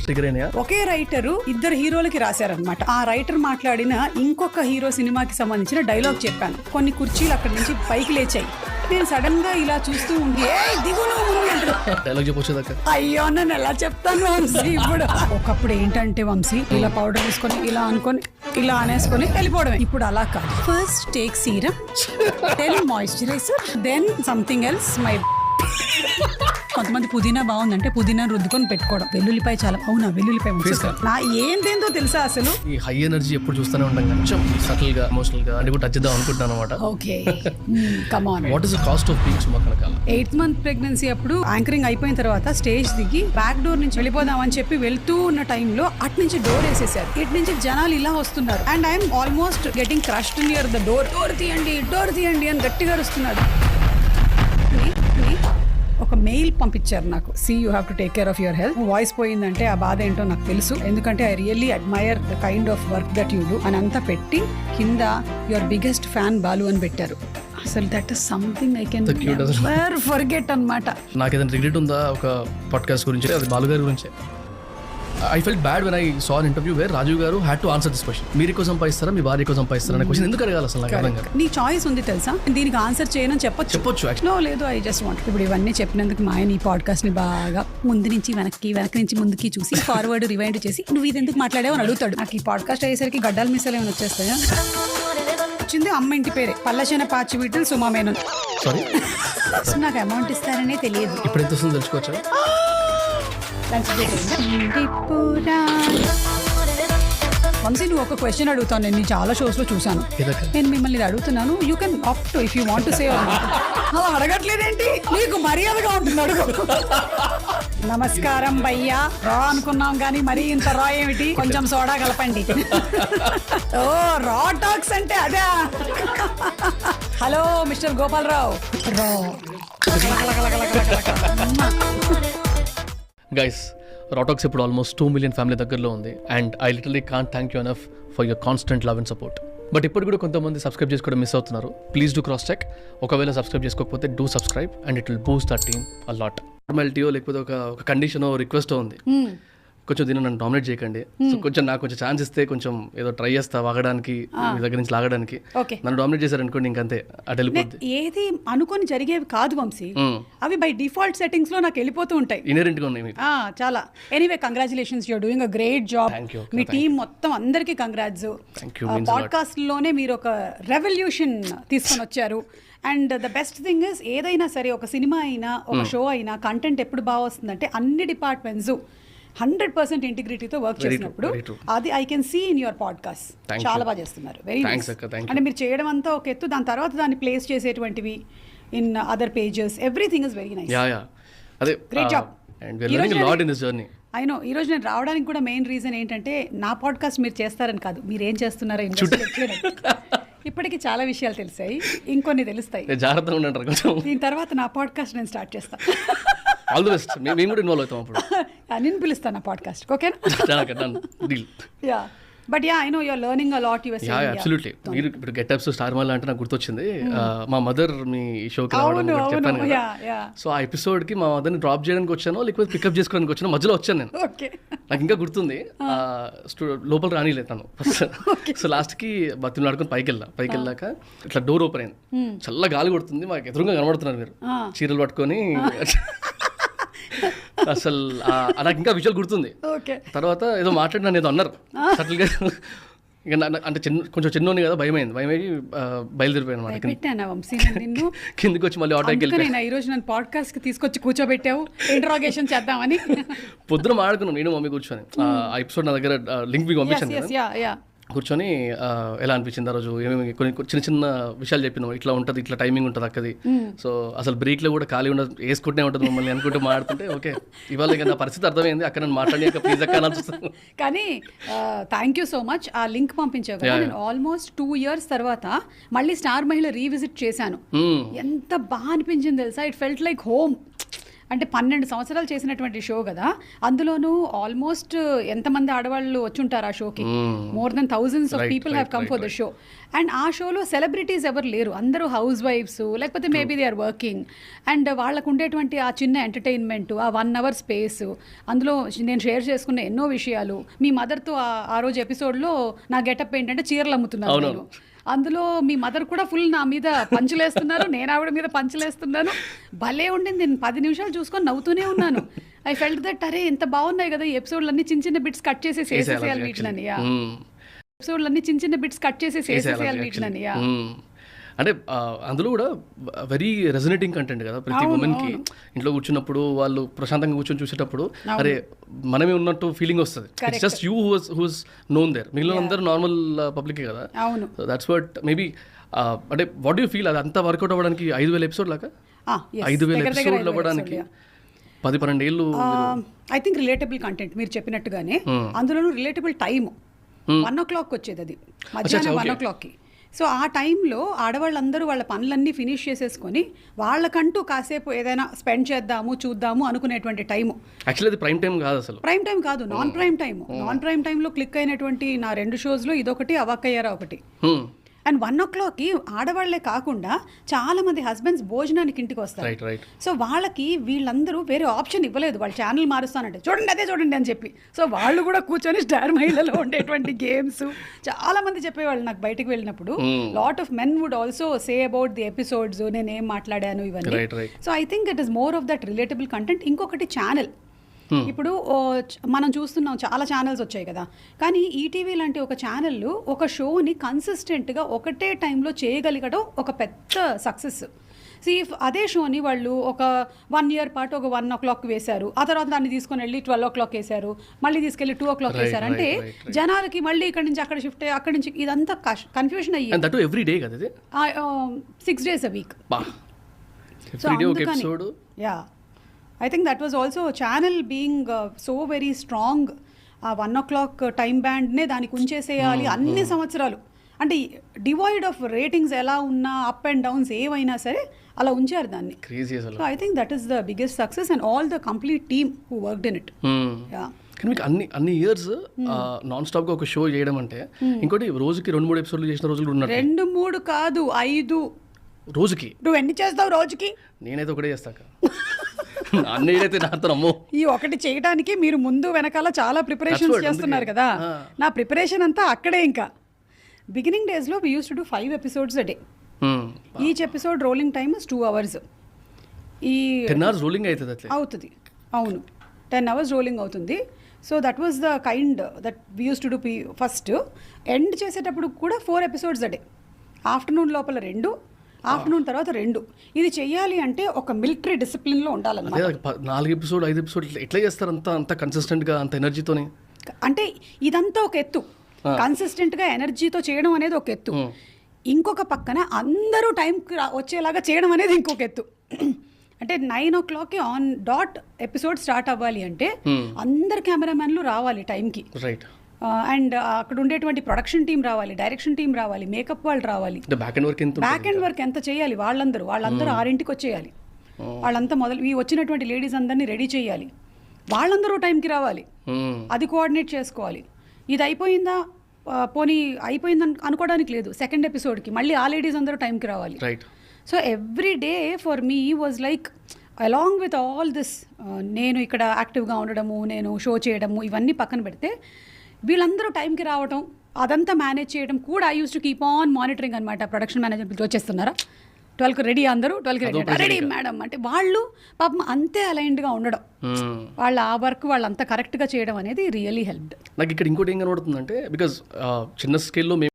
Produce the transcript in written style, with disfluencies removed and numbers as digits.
Trigger అయినాయా? ఒకే writer ఇద్దరు హీరోలకి రాశారనమాట. ఆ రైటర్ మాట్లాడిన ఇంకొక హీరో సినిమాకి సంబంధించిన డైలాగ్ చెప్పాను. కొన్ని కుర్చీలు అక్కడి నుంచి పైకి లేచాయి. నేను సడన్ గా ఇలా చూస్తూ ఉండి డైలాగ్ చెప్పొచ్చు. అయ్యో నన్ను ఎలా చెప్తాను వంశీ ఇప్పుడు. ఒకప్పుడు ఏంటంటే వంశీ ఇలా పౌడర్ వేసుకొని ఇలా అనుకొని ఇలా అనేసుకొని వెళ్ళిపోవడమే. ఇప్పుడు అలా కాదు. First take serum, then moisturizer, then something else. మై కొంతమంది పుదీనా బాగుందంటే పుదీనా రుద్దుకొని పెట్టుకోవడం. వెల్లుల్లిపాయ చాలా అవునా వెల్లుల్లిపాయ నా ఏందేందో తెలుసా అసలు. ఈ హై ఎనర్జీ ఎప్పుడు చూస్తూనే ఉంటాం, కొంచెం సటిల్ గా ఎమోషనల్ గా అంటే టచ్ చేద్దాం అనుకుంటున్నాను అనమాట. Okay come on. What is the cost of being Suma Kanakala? 8th month pregnancy అప్పుడు యాంకరింగ్ అయిపోయిన తర్వాత స్టేజ్ దిగి బ్యాక్ డోర్ నుంచి వెళ్ళిపోదాం అని చెప్పి వెళ్తూ ఉన్న టైంలో అటు నుంచి డోర్ వేసేసారు. ఇటు నుంచి జనాలు ఇలా వస్తున్నారు and I'm almost getting crushed near the door. Door తీయండి అని గట్టిగా అరుస్తున్నాడు. ఒక మెయిల్ పంపించారు నాకు. See you have to take care of your health. Voice పోయిందంటే ఆ బాధ ఏంటో నాకు తెలుసు, ఎందుకంటే I really admire the kind of work that you do అని అంతా పెట్టి కింద యువర్ బిగ్గెస్ట్ ఫ్యాన్ బాలు అని పెట్టారు. అసలు that is something I can never forget అన్నమాట. నాకు ఏదైనా రిగ్రెట్ ఉందా ఒక పాడ్కాస్ట్ గురించి? అది బాలు గారి గురించే. I felt bad when I saw an interview where Raju garu had to answer this question. మీరు ఎక్కువ సంపాదిస్తారా మీ భార్య ఎక్కువ సంపాదిస్తారా అనే క్వశ్చన్ ఎందుకు అడగాలి అసలు? నాకు అర్థం కాదు. నీ చాయిస్ ఉంది తెలుసా, దీనికి ఆన్సర్ చేయను చెప్పొచ్చు. నో లేదు, ఐ జస్ట్ వాంట్. ఇప్పుడు ఇవన్నీ చెప్పినందుకు మా ఆయన ఈ పాడ్కాస్ట్ ని బాగా ముందు నుంచి వెనక్కి నుంచి ముందుకి చూసి ఫార్వర్డ్ రివైండ్ చేసి నువ్వు ఇది ఎందుకు మాట్లాడావు అని అడుగుతాడు. నాకు ఈ పాడ్కాస్ట్ అయ్యేసరికి గడ్డాల మిసాలు ఏమైనా వచ్చేస్తాయా? వచ్చింది అమ్మ ఇంటి పేరే పల్లశన పాచి వీటిల్ సుమా మేనన్. సారీ నాకు అమౌంట్ ఇస్తారనే తెలియదు. ఇప్పుడు ఎంత వస్తుందో తెలుసుకోవచ్చా? వంశీ నువ్వు ఒక క్వశ్చన్ అడుగుతాను. నేను చాలా షోస్ లో చూసాను. నేను మిమ్మల్ని ఇది అడుగుతున్నాను. You can opt if you want to say. అలా అడగట్లేదేంటి? నీకు మర్యాదగా ఉంటుంది, అడుగు. నమస్కారం భయ్యా. రా అనుకున్నాం కానీ మరీ ఇంత రా ఏమిటి? కొంచెం సోడా కలపండి. ఓ రా టాక్స్ అంటే అదే. Hello mister Gopalarao. రా గైస్, రాటాక్స్ ఇప్పుడు ఆల్మోస్ట్ 2 million ఫ్యామిలీ దగ్గరలో ఉంది. And I literally can't thank you enough for your constant love and support. But ఇప్పుడు కూడా కొంతమంది సబ్స్క్రైబ్ చేసుకోవడం మిస్ అవుతున్నారు. Please do cross check. ఒకవేళ సబ్స్క్రైబ్ చేసుకోకపోతే do subscribe and it will boost the team a lot. నార్మాలిటీయో లేకపోతే ఒక కండిషనో రిక్వెస్టో ఉంది, కొంచెం దీన్ని నన్ను డామినేట్ చేయకండి. సో కొంచెం నాకు కొంచెం ఛాన్స్ ఇస్తే కొంచెం ఏదో ట్రై చేస్తా వాగడానికి, మీ దగ్గర నుంచి లాగడానికి. నన్ను డామినేట్ చేశారనుకోండి ఇంకంతే, అటు వెళ్ళిపోద్ది. ఏది అనుకొని జరిగేవి కాదు వంశీ, అవి బై డిఫాల్ట్ సెట్టింగ్స్ లో నాకు వెళ్ళిపోతూ ఉంటాయి. ఇన్హెరెంట్ గా ఉన్నాయి చాలా. Anyway congratulations, you're doing a great job. Me team మొత్తం అందరికీ కంగ్రాట్స్. పాడ్కాస్ట్ లోనే మీరు ఒక రెవల్యూషన్ తీసుకొని వచ్చారు. And the best thing is, ఏదైనా సరే ఒక సినిమా అయినా ఒక షో అయినా కంటెంట్ ఎప్పుడు బాగా వస్తుందంటే అన్ని డిపార్ట్మెంట్స్ 100% ఇంటిగ్రిటీతో వర్క్ చేసినప్పుడు. అది I can see in your podcast. చాలా బాగా చేస్తున్నారు. Very nice. అంటే మీరు చేయడం అంతా ఒక ఎత్తు, దాని తర్వాత దాన్ని ప్లేస్ చేసేటువంటివి in other pages, everything is very nice. Great job. అయినో ఈ రోజు నేను రావడానికి కూడా మెయిన్ రీజన్ ఏంటంటే నా పాడ్కాస్ట్ మీరు చేస్తారని కాదు, మీరు ఏం చేస్తున్నారో ఇప్పటికి చాలా విషయాలు తెలిసాయి, ఇంకొన్ని తెలుస్తాయి. జాగ్రత్తగా ఉండండి కొంచెం. దీని తర్వాత నా పాడ్కాస్ట్ నేను స్టార్ట్ చేస్తాను. All the best. మేము కూడా ఇన్వాల్వ్ అవుతాం అప్పుడు. నేను పిలుస్తాను నా పాడ్కాస్ట్. ఓకేనా? Yeah. But yeah, I know you are learning a lot. You are saying. Yeah absolutely. మీరు ఇప్పుడు గెటప్స్ స్టార్ మాల్ అంటే నాకు గుర్తొచ్చింది. మా మదర్ మీ షోకి రావడం చెప్పాను కదా. సో ఆ ఎపిసోడ్ కి మా మదర్ని డ్రాప్ చేయడానికి వచ్చానో లేకపోతే పికప్ చేసుకోవడానికి వచ్చానో మధ్యలో వచ్చాను నేను. నాకు ఇంకా గుర్తుంది. లోపల రానిలేదు తను ఫస్ట్. సో లాస్ట్ కి బతిని ఆడుకొని పైకి వెళ్ళాక ఇట్లా డోర్ ఓపెన్ అయింది. చల్ల గాలి కొడుతుంది, మాకు ఎదురుగా కనబడుతున్నారు మీరు చీరలు పట్టుకొని. అసలు నాకు ఇంకా విజువల్ గుర్తుంది. తర్వాత ఏదో మాట్లాడి నన్ను ఏదో అన్నారు సటిల్గా. ఇక అంటే కొంచెం చిన్నోని కదా, భయమైంది. భయమయ్యి బయలుదేరిపోయాను అనమాట. కిందికి వచ్చి మళ్ళీ ఆటోకి వెళ్ళిపోయాను. ఈ రోజు నన్ను పాడ్కాస్ట్ కి తీసుకొచ్చి కూర్చోబెట్టావు, ఇంటరాగేషన్ చేద్దామని. పొద్దున మాట్లాడుకున్నాను నేను మమ్మీ కూర్చొని. ఆ ఎపిసోడ్ నా దగ్గర లింక్ మీకు పంపించాను. కూర్చొని ఎలా అనిపించింది ఆ రోజు, ఏమేమి కొన్ని చిన్న చిన్న విషయాలు చెప్పినాం. ఇట్లా ఉంటుంది, ఇట్లా టైమింగ్ ఉంటుంది అక్కది. సో అసలు బ్రేక్లో కూడా ఖాళీ ఉండదు, వేసుకుంటూనే ఉంటుంది మమ్మల్ని అనుకుంటూ మాట్లాడుతుంటే. ఓకే, ఇవాళ ఇంకా నా పరిస్థితి అర్థమైంది. అక్కడ నేను మాట్లాడి ప్లీజ్ అక్క అనిపిస్తుంది. కానీ థ్యాంక్ యూ సో మచ్. ఆ లింక్ పంపించావు కదా, నేను ఆల్మోస్ట్ 2 years తర్వాత మళ్ళీ స్టార్ మహిళ రీవిజిట్ చేశాను. ఎంత బాగా అనిపించింది తెలుసా. It felt like home. అంటే 12 సంవత్సరాలు చేసినటువంటి షో కదా, అందులోనూ ఆల్మోస్ట్ ఎంతమంది ఆడవాళ్ళు వచ్చుంటారు ఆ షోకి, more than thousands of people have come for the show. And ఆ షోలో సెలబ్రిటీస్ ఎవరు లేరు, అందరూ హౌస్ వైఫ్స్, లేకపోతే maybe they are working. And వాళ్ళకు ఉండేటువంటి ఆ చిన్న ఎంటర్టైన్మెంట్, ఆ 1 hour స్పేస్, అందులో నేను షేర్ చేసుకున్న ఎన్నో విషయాలు. మీ మదర్తో ఆ రోజు ఎపిసోడ్లో నా గెటప్ ఏంటంటే చీరలు అమ్ముతున్నాను నేను. అందులో మీ మదర్ కూడా ఫుల్ నా మీద పంచులేస్తున్నారు, నేను ఆవిడ మీద పంచులేస్తున్నాను. భలే ఉండింది. నేను 10 నిమిషాలు చూసుకొని నవ్వుతూనే ఉన్నాను. ఐ ఫెల్ట్ దట్ అరే ఎంత బాగున్నాయి కదా ఈ ఎపిసోడ్లు అన్ని, చిన్న చిన్న బిట్స్ కట్ చేసేసి వేసేసేయాలి వీటిని. ఎపిసోడ్లు అన్ని చిన్న చిన్న బిట్స్ కట్ చేసేసి వేసేసేయాలి వీటిని. అంటే అందులో కూడా వెరీ రెజనేటింగ్ కంటెంట్ కదా ప్రతి ఉమెన్కి. ఇంట్లో కూర్చున్నప్పుడు వాళ్ళు ప్రశాంతంగా కూర్చొని చూసేటప్పుడు అరే మనమే ఉన్నట్టు ఫీలింగ్ వస్తుంది. It's just you who's known there, మిగిలిన అందరూ నార్మల్ పబ్లికే కదా. So that's what maybe. అంటే వాట్ యూ ఫీల్ అది అంతా వర్కౌట్ అవ్వడానికి 5,000 ఎపిసోడ్ లాగా, 5,000 ఎపిసోడ్లు అవ్వడానికి 10-12 ఏళ్ళు. ఐ థింక్ రిలేటబుల్ కంటెంట్ మీరు చెప్పినట్టుగానే, అందులోనూ రిలేటబుల్ టైమ్ 1 o'clock వచ్చేది, అది మధ్యాహ్నం 1 o'clockకి. సో ఆ టైంలో ఆడవాళ్ళందరూ వాళ్ళ పనులన్నీ ఫినిష్ చేసేసుకొని వాళ్ళకంటూ కాసేపు ఏదైనా స్పెండ్ చేద్దాము చూద్దాము అనుకునేటువంటి టైము. యాక్చువల్లీ అది ప్రైమ్ టైం కాదు, అసలు ప్రైమ్ టైం కాదు, non prime time. Non prime టైంలో క్లిక్ అయినటువంటి నా 2 షోస్లో ఇదొకటి, అవాక్కయ్యారా ఒకటి. అండ్ 1 o'clockకి ఆడవాళ్లే కాకుండా చాలా మంది హస్బెండ్స్ భోజనానికి ఇంటికి వస్తారు. సో వాళ్ళకి వీళ్ళందరూ వేరే ఆప్షన్ ఇవ్వలేదు, వాళ్ళు ఛానల్ మారుస్తానంటే చూడండి అదే చూడండి అని చెప్పి. సో వాళ్ళు కూడా కూర్చొని స్టార్ మహిళలో ఉండేటువంటి గేమ్స్ చాలా మంది చెప్పేవాళ్ళు నాకు బయటకు వెళ్ళినప్పుడు. Lot of men would also say about the episodes, నేను ఏం మాట్లాడాను ఇవన్నీ. So I think it is more of that relatable content. ఇంకొకటి ఛానల్, ఇప్పుడు మనం చూస్తున్నాం చాలా ఛానల్స్ వచ్చాయి కదా, కానీ ఈటీవీ లాంటి ఒక ఛానల్ ఒక షోని కన్సిస్టెంట్గా ఒకటే టైంలో చేయగలిగడం ఒక పెద్ద సక్సెస్. అదే షోని వాళ్ళు ఒక 1 year పాటు ఒక 1 o'clock వేశారు, ఆ తర్వాత దాన్ని తీసుకొని వెళ్ళి 12 o'clock వేశారు, మళ్ళీ తీసుకెళ్ళి 2 o'clock వేశారు. అంటే జనాలకి మళ్ళీ ఇక్కడి నుంచి అక్కడ షిఫ్ట్ అయ్యి అక్కడి నుంచి ఇదంతా కన్ఫ్యూషన్ అయ్యి 6 days a week. సో అందుకని yeah I think that was also channel being so very strong. 1 o'clock time బ్యాండ్నే దానికి ఉంచేసేయాలి అన్ని సంవత్సరాలు. అంటే డివైడ్ ఆఫ్ రేటింగ్స్ ఎలా ఉన్నా, అప్ అండ్ డౌన్స్ ఏవైనా సరే అలా ఉంచారు దాన్ని. So I think that is the biggest success and all the complete team who worked in it. కానీ మీకు అన్ని ఇయర్స్ నాన్ స్టాప్ గా ఒక షో చేయడం అంటే, ఇంకోటి రోజుకి 2-3 ఎపిసోడ్లు చేసిన రోజులు ఉన్నారు. 2-3 కాదు 5 రోజుకి. నువ్వు ఎన్ని చేస్తావు రోజుకి? నేనైతే ఒకటే చేస్తాక. అన్నైతే నాతో ఈ ఒకటి చేయడానికి మీరు ముందు వెనకాల చాలా ప్రిపరేషన్స్ చేస్తున్నారు కదా. నా ప్రిపరేషన్ అంతా అక్కడే. ఇంకా బిగినింగ్ డేస్లో we use to do 5 episodes a day. Each episode rolling time is 2 hours. ఈ 10 hours రోలింగ్ అవుతుంది. అవును, 10 hours రోలింగ్ అవుతుంది. So that was the kind that we use to do. First end చేసేటప్పుడు కూడా 4 episodes a day. ఆఫ్టర్నూన్ లోపల 2, afternoon తర్వాత 2. ఇది చెయ్యాలి అంటే ఒక మిలిటరీ డిసిప్లిన్లో ఉండాలన్నమాట. 4 episodes 5 episodes ఎట్లా చేస్తారు అంత కన్సిస్టెంట్గా, అంత ఎనర్జీతోనే? అంటే ఇదంతా ఒక ఎత్తు, కన్సిస్టెంట్గా ఎనర్జీతో చేయడం అనేది ఒక ఎత్తు. ఇంకొక పక్కన అందరూ టైంకి వచ్చేలాగా చేయడం అనేది ఇంకొక ఎత్తు. అంటే 9 o'clockకి ఆన్ డాట్ ఎపిసోడ్ స్టార్ట్ అవ్వాలి అంటే అందరు కెమెరామెన్లు రావాలి టైంకి. రైట్. అండ్ అక్కడ ఉండేటువంటి ప్రొడక్షన్ టీం రావాలి, డైరెక్షన్ టీం రావాలి, మేకప్ వాళ్ళు రావాలి. బ్యాక్ అండ్ వర్క్ ఎంత చేయాలి, వాళ్ళందరూ 6ంటికి వచ్చేయాలి. వాళ్ళంతా వచ్చినటువంటి లేడీస్ అందరినీ రెడీ చేయాలి, వాళ్ళందరూ టైంకి రావాలి, అది కోఆర్డినేట్ చేసుకోవాలి. ఇది అయిపోయిందా, పోనీ అయిపోయిందని అనుకోవడానికి లేదు. సెకండ్ ఎపిసోడ్కి మళ్ళీ ఆ లేడీస్ అందరూ టైంకి రావాలి. So every day for me was like along with all this, నేను ఇక్కడ యాక్టివ్గా ఉండడము, నేను షో చేయడము, ఇవన్నీ పక్కన పెడితే వీళ్ళందరూ టైంకి రావడం, అదంతా మేనేజ్ చేయడం కూడా I use to keep on monitoring అనమాట. ప్రొడక్షన్ మేనేజర్ వచ్చేస్తున్నారా, 12కి రెడీ, అందరూ 12కి రెడీ మేడం అంటే వాళ్ళు పాపం అంతే అలైన్డ్గా ఉండడం, వాళ్ళ ఆ వర్క్ వాళ్ళంతా కరెక్ట్గా చేయడం అనేది రియలీ హెల్ప్డ్. నాకు ఇక్కడ ఇంకోటి ఏం కనబడుతుందంటే, బికాజ్ చిన్న స్కేల్లో